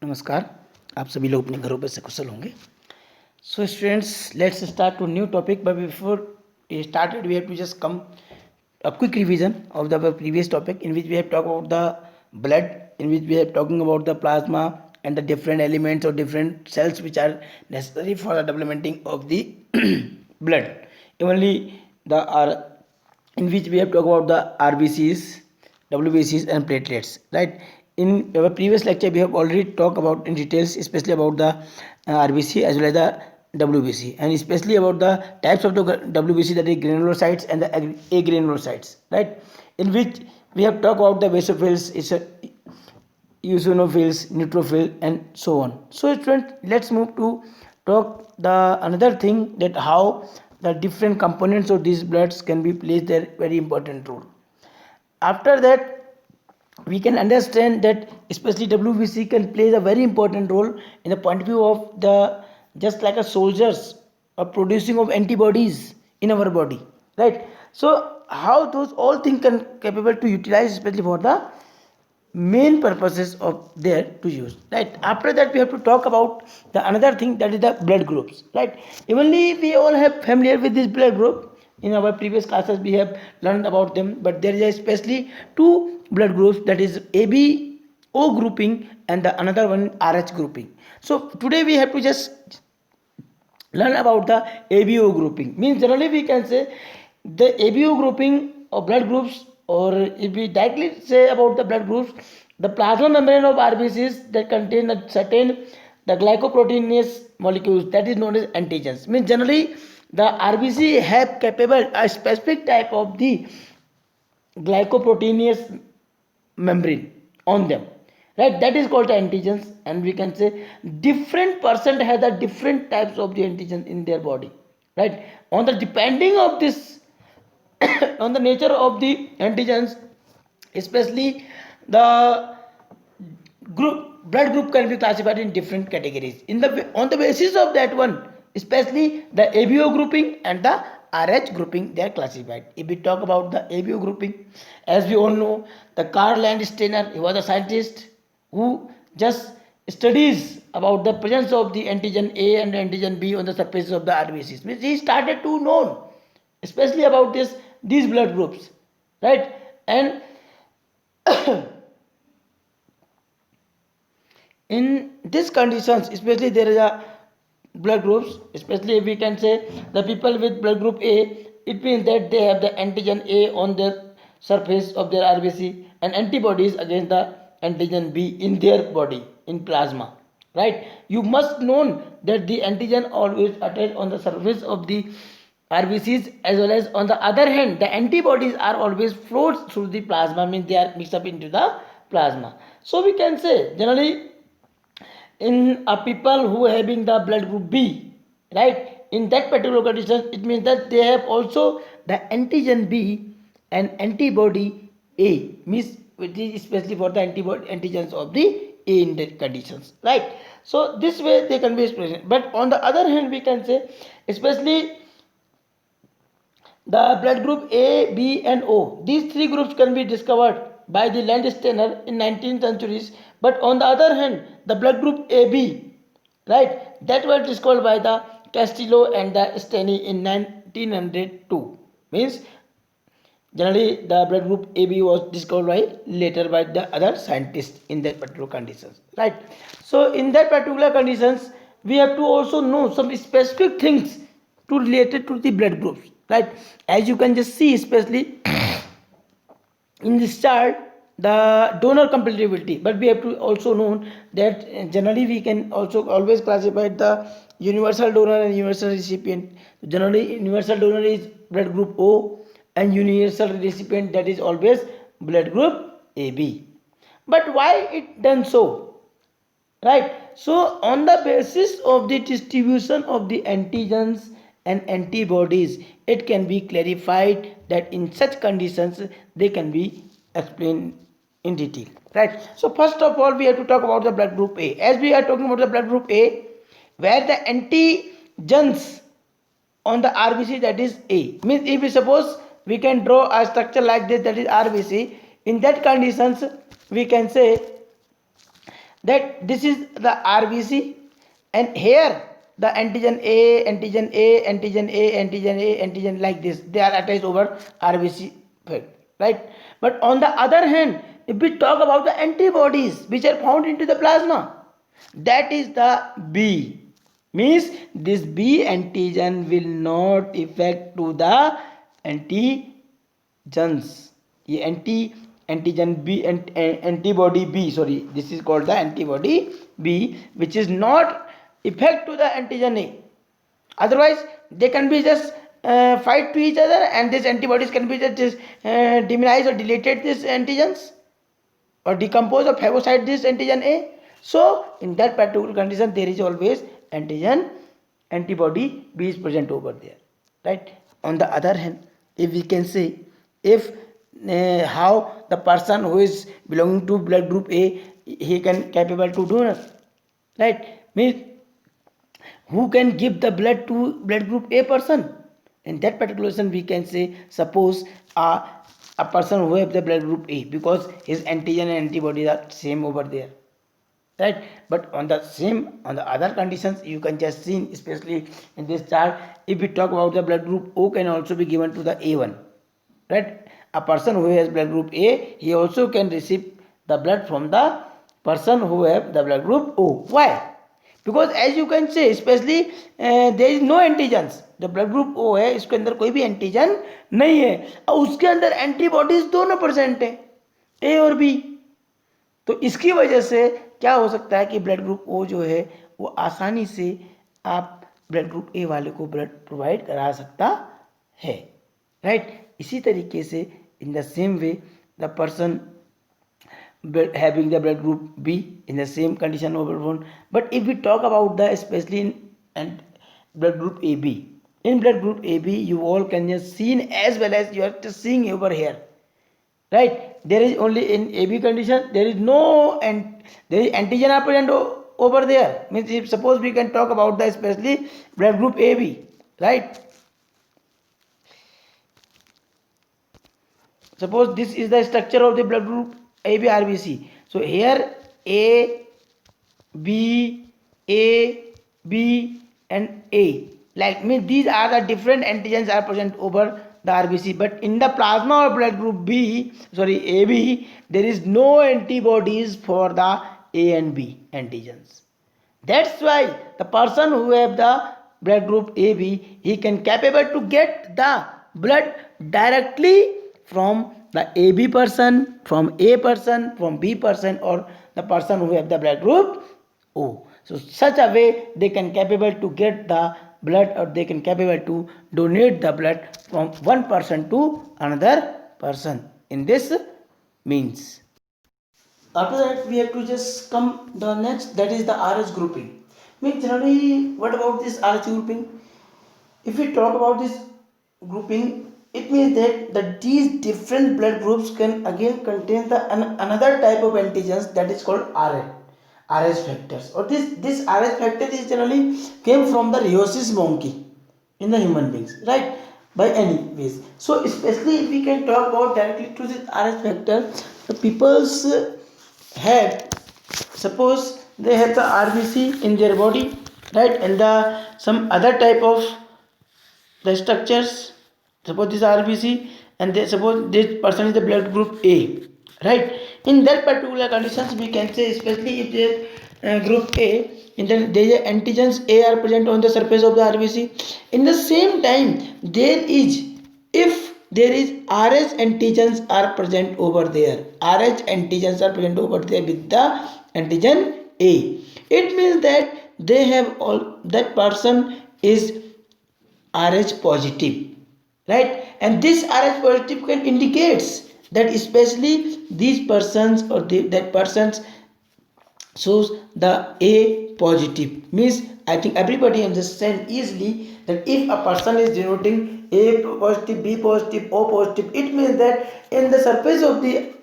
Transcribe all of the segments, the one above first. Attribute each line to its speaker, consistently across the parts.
Speaker 1: नमस्कार। आप सभी लोग अपने घरों पर सकुशल होंगे। So students, let's start to new topic, but before we started we have to just come a quick revision of the previous topic, in which we have talked about the blood, in which we have talking about the plasma and the different elements or different cells which are necessary for the developing of the blood. Only the are in which we have talked about the RBCs, WBCs and platelets, right? In our previous lecture we have already talked about in details, especially about the RBC as well as the WBC, and especially about the types of the WBC, that is granulocytes and the agranulocytes, right? In which we have talked about the basophils, eosinophils, neutrophil and so on. So students, let's move to talk the another thing, that how the different components of these bloods can be placed their very important role. After that, we can understand that especially WBC can play a very important role in the point of view of the, just like a soldiers or producing of antibodies in our body, right? So how those all things can capable to utilize, especially for the main purposes of there to use, right? After that we have to talk about the another thing, that is the blood groups, right? Evenly we all have familiar with this blood group. In our previous classes we have learned about them, but there is especially two blood groups, that is ABO grouping and the another one RH grouping. So today we have to just learn about the ABO grouping. Means generally we can say the ABO grouping of blood groups, or if we directly say about the blood groups, the plasma membrane of RBCs that contain a certain the glycoproteinase molecules, that is known as antigens. Means generally the RBC have capable a specific type of the glycoproteinase membrane on them, right? That is called the antigens, and we can say different person has the different types of the antigens in their body, right? On the depending of this on the nature of the antigens, especially the blood group can be classified in different categories in the on the basis of that one, especially the ABO grouping and the RH grouping, they are classified. If we talk about the ABO grouping, as we all know, the Karl Landsteiner, he was a scientist who just studies about the presence of the antigen A and antigen B on the surface of the RBCs. Means he started to know especially about these blood groups, right? And in these conditions, especially there is a blood groups, especially if we can say the people with blood group A, it means that they have the antigen A on their surface of their RBC and antibodies against the antigen B in their body in plasma, right? You must know that the antigen always attached on the surface of the RBCs, as well as on the other hand the antibodies are always flows through the plasma, means they are mixed up into the plasma. So we can say generally in a people who are having the blood group B, right? In that particular condition, it means that they have also the antigen B and antibody A, means which is especially for the antibody antigens of the A in the conditions, right? So this way they can be expressed. But on the other hand, we can say especially the blood group A, B and O. These three groups can be discovered by the Landsteiner in 19th centuries. But on the other hand, the blood group AB, right, that was discovered by the Castillo and the Steny in 1902. Means generally the blood group AB was discovered by later by the other scientists in that particular conditions, right? So in that particular conditions, we have to also know some specific things to related to the blood groups, right? As you can just see, especially in this chart, the donor compatibility, but we have to also know that generally we can also always classify the universal donor and universal recipient. Generally universal donor is blood group O and universal recipient, that is always blood group AB. But why it done so, right? So on the basis of the distribution of the antigens and antibodies, it can be clarified that in such conditions they can be explained in detail, right? So first of all we have to talk about the blood group A. As we are talking about the blood group A, where the antigens on the RBC, that is A, means if we suppose we can draw a structure like this, that is RBC, in that conditions we can say that this is the RBC, and here the antigen A, antigen A, antigen A, antigen A, antigen, like this, they are attached over RBC, right? But on the other hand, if we talk about the antibodies which are found into the plasma, that is the B. Means this B antigen will not affect to the antigens. ये antigen B and antibody B, sorry, this is called the antibody B, which is not effect to the antigen A. Otherwise they can be just fight to each other, and these antibodies can be just demonize or deleted these antigens, or decompose or phagocyte this antigen A. So in that particular condition there is always antigen antibody B is present over there, right? On the other hand, if we can say, if how the person who is belonging to blood group A, he can capable to donor, right? Means who can give the blood to blood group A person. In that particular situation we can say, suppose a person who have the blood group A, because his antigen and antibodies are same over there, right? But on the other conditions you can just see, especially in this chart, if we talk about the blood group O can also be given to the A1, right? A person who has blood group A, he also can receive the blood from the person who have the blood group O. Why? Because as you can say, especially there is no antigens, the blood group O है, इसके अंदर कोई भी antigen नहीं है, और उसके अंदर एंटीबॉडीज दोनों प्रेजेंट है, ए और बी. तो इसकी वजह से क्या हो सकता है कि ब्लड ग्रुप ओ जो है वो आसानी से आप ब्लड ग्रुप ए वाले को ब्लड प्रोवाइड करा सकता है, राइट? इसी तरीके से in the same way the person having the blood group B in the same condition overborn. But if we talk about the especially in and blood group AB, in blood group AB you all can just see as well as you are just seeing over here, right? There is only in AB condition there is no, and there is antigen are present over there. Means if suppose we can talk about the especially blood group AB, right? Suppose this is the structure of the blood group AB RBC. So here A, B, A, B and A. Like means these are the different antigens are present over the RBC. But in the plasma of blood group B, sorry AB, there is no antibodies for the A and B antigens. That's why the person who have the blood group AB, he can capable to get the blood directly from the AB person, from A person, from B person, or the person who have the blood group O. So such a way they can capable to get the blood, or they can capable to donate the blood from one person to another person. In this means. After that we have to just come the next, that is the RH grouping. Means generally what about this RH grouping? If we talk about this grouping, it means that these different blood groups can again contain the another type of antigens that is called RH factors. Or this RH factor is generally came from the rhesus monkey in the human beings, right? By any ways. So especially if we can talk about directly to this RH factor, the people's had, suppose they have the RBC in their body, right, and the some other type of the structures, suppose this RBC, and they suppose this person is the blood group A, right? In that particular conditions we can say, especially if there group A, in then there are antigens A are present on the surface of the RBC. In the same time there is, if there is RH antigens are present over there, RH antigens are present over there with the antigen A, it means that they have all, that person is RH positive, right? And this RH positive can indicates that especially these persons or that persons shows the A positive. Means I think everybody understand easily that if a person is denoting A positive, B positive, O positive, it means that in the surface of the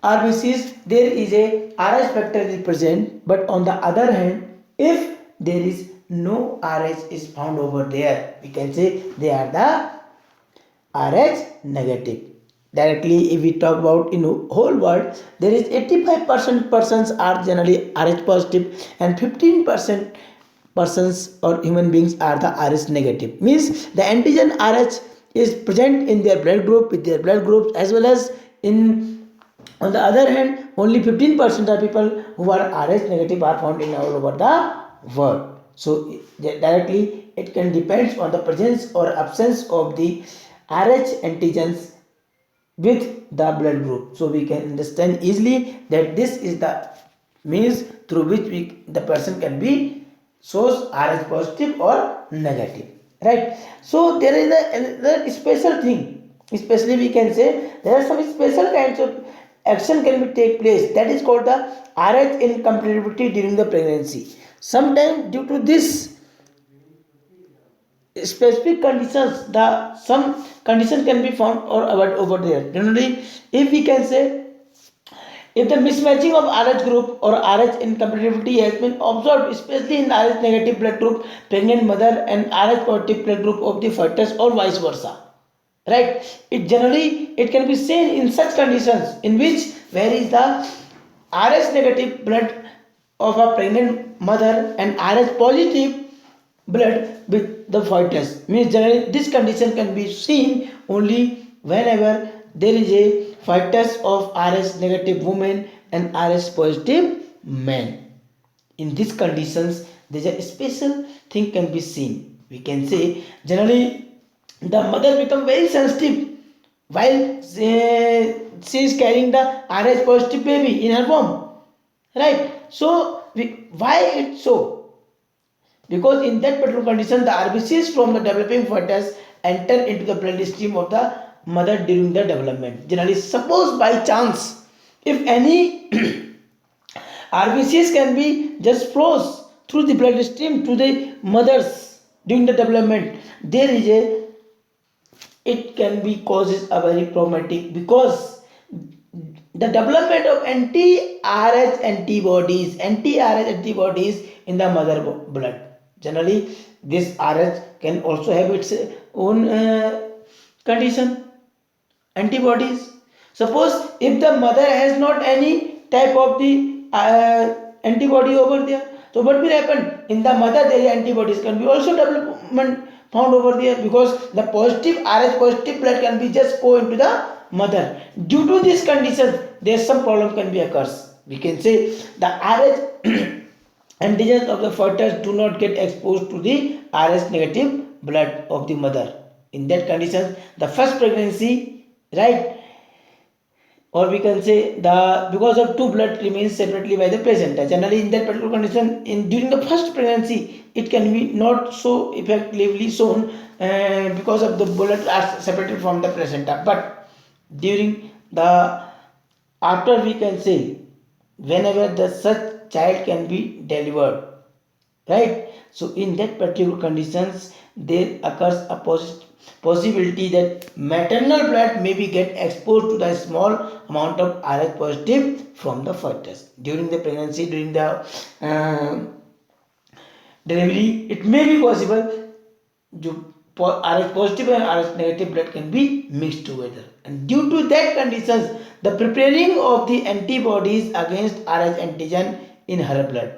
Speaker 1: RBCs there is a RH factor is present, but on the other hand, if there is no RH is found over there, we can say they are the RH negative. Directly, if we talk about in whole world, there is 85% persons are generally Rh positive, and 15% persons or human beings are the Rh negative. Means the antigen Rh is present in their blood group, with their blood groups, as well as in, on the other hand, only 15% of people who are Rh negative are found in all over the world. So directly it can depends on the presence or absence of the Rh antigens with the blood group. So we can understand easily that this is the means through which the person can be shows Rh positive or negative, right? So there is a special thing, especially we can say there are some special kinds of action can be take place, that is called the Rh incompatibility during the pregnancy. Sometimes due to this specific conditions, the some condition can be found or avoid over there. Generally, if we can say, if the mismatching of Rh group or Rh incompatibility has been observed, especially in Rh negative blood group pregnant mother and Rh positive blood group of the fetus or vice versa, right? It generally it can be seen in such conditions in which where is the Rh negative blood of a pregnant mother and Rh positive blood with the fetus. Means generally this condition can be seen only whenever there is a fetus of Rh negative woman and Rh positive man. In these conditions, there is a special thing can be seen. We can say generally the mother become very sensitive while she is carrying the Rh positive baby in her womb, right? So why it so? Because in that particular condition the RBCs from the developing fetus enter into the bloodstream of the mother during the development. Generally, suppose by chance if any RBCs can be just flows through the bloodstream to the mothers during the development, there is a it can be causes a very problematic, because the development of anti-Rh antibodies in the mother blood. Generally, this Rh can also have its own condition, antibodies. Suppose if the mother has not any type of the antibody over there, so what will happen in the mother? There antibodies can be also development found over there, because the positive Rh positive blood can be just go into the mother. Due to this condition, there some problem can be occurs. We can say the Rh antigens of the fetus do not get exposed to the Rh negative blood of the mother. In that condition, the first pregnancy, right, or we can say the because of two blood remains separately by the placenta. Generally, in that particular condition, in during the first pregnancy, it can be not so effectively shown because of the blood are separated from the placenta. But during the after, we can say whenever the such child can be delivered, right? So in that particular conditions there occurs a possibility that maternal blood may be get exposed to the small amount of Rh positive from the fetus during the pregnancy, during the delivery. It may be possible Rh positive and Rh negative blood can be mixed together, and due to that conditions the preparing of the antibodies against Rh antigen in her blood,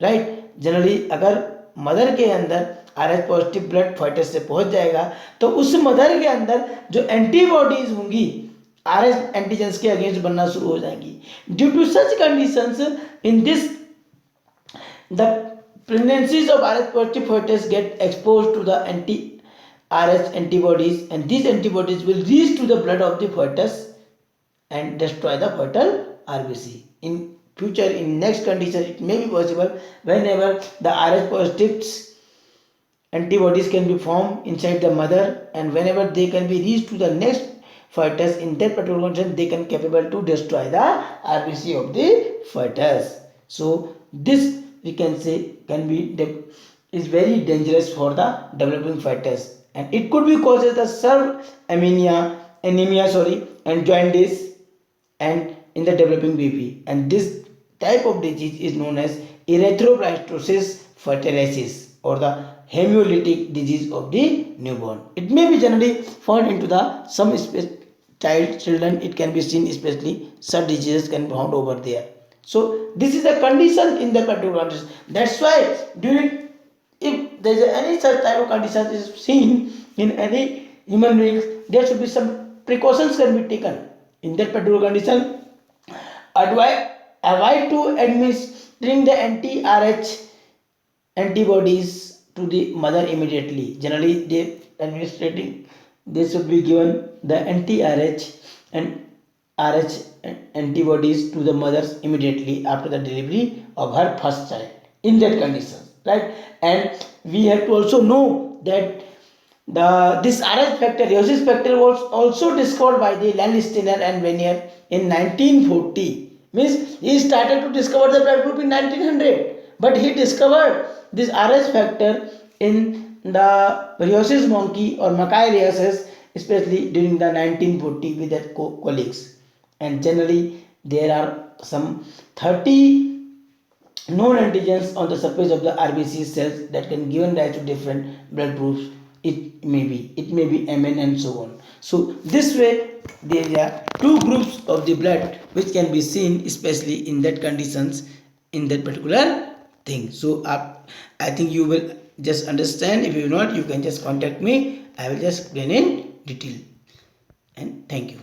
Speaker 1: right generally अगर mother के अंदर are positive blood foetus से पहुंच जाएगा तो उस mother के अंदर जो एंटीबॉडीज होंगी आर एंटीजेंस के अगेंस्ट बनना शुरू हो जाएंगी. Due to such conditions in this the pregnancies of Rh positive fetus get exposed to the anti-Rh antibodies, and these antibodies will reach to the blood of the fetus and destroy the fetal RBC. In future, in next condition, it may be possible whenever the Rh positives antibodies can be formed inside the mother, and whenever they can be reached to the next fetus, in that particular condition they can capable to destroy the RBC of the fetus. So this we can say can be is very dangerous for the developing fetus, and it could be causes the anemia and jaundice and in the developing baby, and this type of disease is known as erythroblastoma fetalis or the hemolytic disease of the newborn. It may be generally found into the some children, it can be seen, especially such diseases can be found over there. So this is a condition in the particular condition. That's why during, if there is any such type of condition is seen in any human beings, there should be some precautions can be taken in that particular condition. Avoid to administering the anti-RH antibodies to the mother immediately. Generally, they should be given the anti-RH and RH antibodies to the mothers immediately after the delivery of her first child in that condition, right? And we have to also know that this RH factor, rheosis factor, was also discovered by the Landsteiner and Vanier in 1940. Means he started to discover the blood group in 1900, but he discovered this RH factor in the rheosis monkey or Macaque rheosis, especially during the 1940 with their colleagues. And generally there are some 30 known antigens on the surface of the RBC cells that can give rise to different blood groups. It may be Mn and so on. So this way there are two groups of the blood which can be seen, especially in that conditions, in that particular thing. So I think you will just understand. If you not, you can just contact me. I will just explain in detail. And thank you.